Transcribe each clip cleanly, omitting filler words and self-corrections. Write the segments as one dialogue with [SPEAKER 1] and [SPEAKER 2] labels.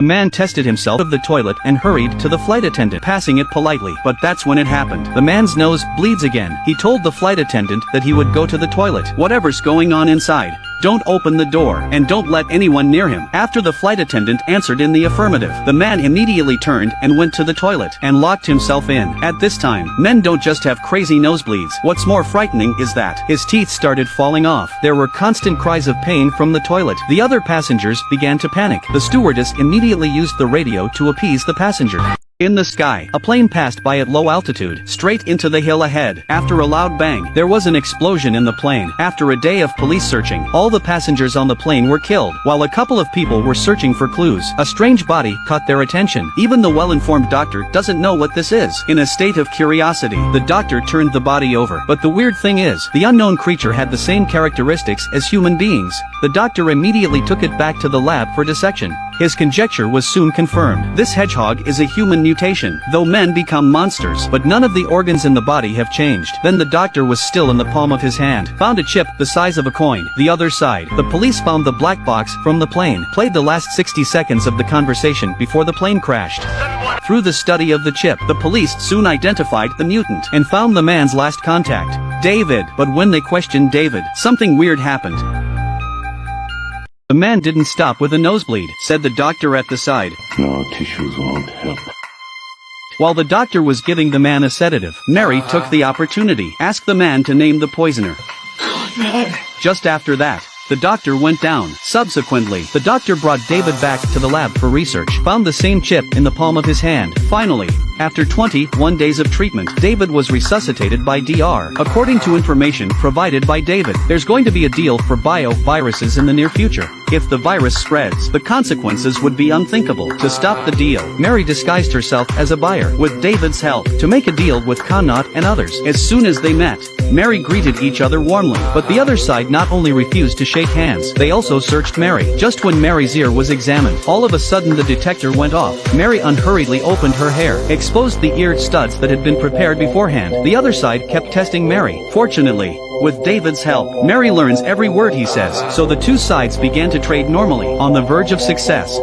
[SPEAKER 1] The man tested himself of the toilet and hurried to the flight attendant, passing it politely. But that's when it happened. The man's nose bleeds again. He told the flight attendant that he would go to the toilet. Whatever's going on inside, don't open the door, and don't let anyone near him. After the flight attendant answered in the affirmative, the man immediately turned and went to the toilet, and locked himself in. At this time, men don't just have crazy nosebleeds. What's more frightening is that his teeth started falling off. There were constant cries of pain from the toilet. The other passengers began to panic. The stewardess immediately used the radio to appease the passenger. In the sky, a plane passed by at low altitude, straight into the hill ahead. After a loud bang, there was an explosion in the plane. After a day of police searching, all the passengers on the plane were killed, while a couple of people were searching for clues. A strange body caught their attention. Even the well-informed doctor doesn't know what this is. In a state of curiosity, the doctor turned the body over. But the weird thing is, the unknown creature had the same characteristics as human beings. The doctor immediately took it back to the lab for dissection. His conjecture was soon confirmed. This hedgehog is a human mutation, though men become monsters, but none of the organs in the body have changed. Then the doctor was still in the palm of his hand. Found a chip the size of a coin. The other side, the police found the black box from the plane. Played the last 60 seconds of the conversation before the plane crashed. Through the study of the chip, the police soon identified the mutant and found the man's last contact, David. But when they questioned David, something weird happened. The man didn't stop with a nosebleed, said the doctor at the side.
[SPEAKER 2] No, tissues won't help.
[SPEAKER 1] While the doctor was giving the man a sedative, Mary took the opportunity, asked the man to name the poisoner. Just after that, the doctor went down. Subsequently, the doctor brought David back to the lab for research, found the same chip in the palm of his hand. Finally, after 21 days of treatment, David was resuscitated by Dr. According to information provided by David, there's going to be a deal for bioviruses in the near future. If the virus spreads, the consequences would be unthinkable. To stop the deal, Mary disguised herself as a buyer, with David's help, to make a deal with Connaught and others. As soon as they met, Mary greeted each other warmly, but the other side not only refused to shake hands, they also searched Mary. Just when Mary's ear was examined, all of a sudden the detector went off. Mary unhurriedly opened her hair, exposed the eared studs that had been prepared beforehand. The other side kept testing Mary. Fortunately, with David's help, Mary learns every word he says, so the two sides began to trade normally. On the verge of success,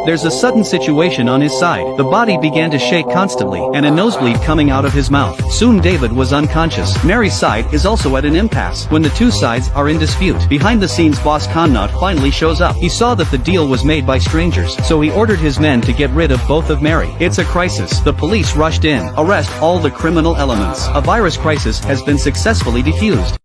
[SPEAKER 1] there's a sudden situation on his side. The body began to shake constantly, and a nosebleed coming out of his mouth. Soon David was unconscious. Mary's side is also at an impasse. When the two sides are in dispute, behind the scenes boss Connaught finally shows up. He saw that the deal was made by strangers, so he ordered his men to get rid of both of Mary. It's a crisis. The police rushed in, arrest all the criminal elements. A virus crisis has been successfully defused.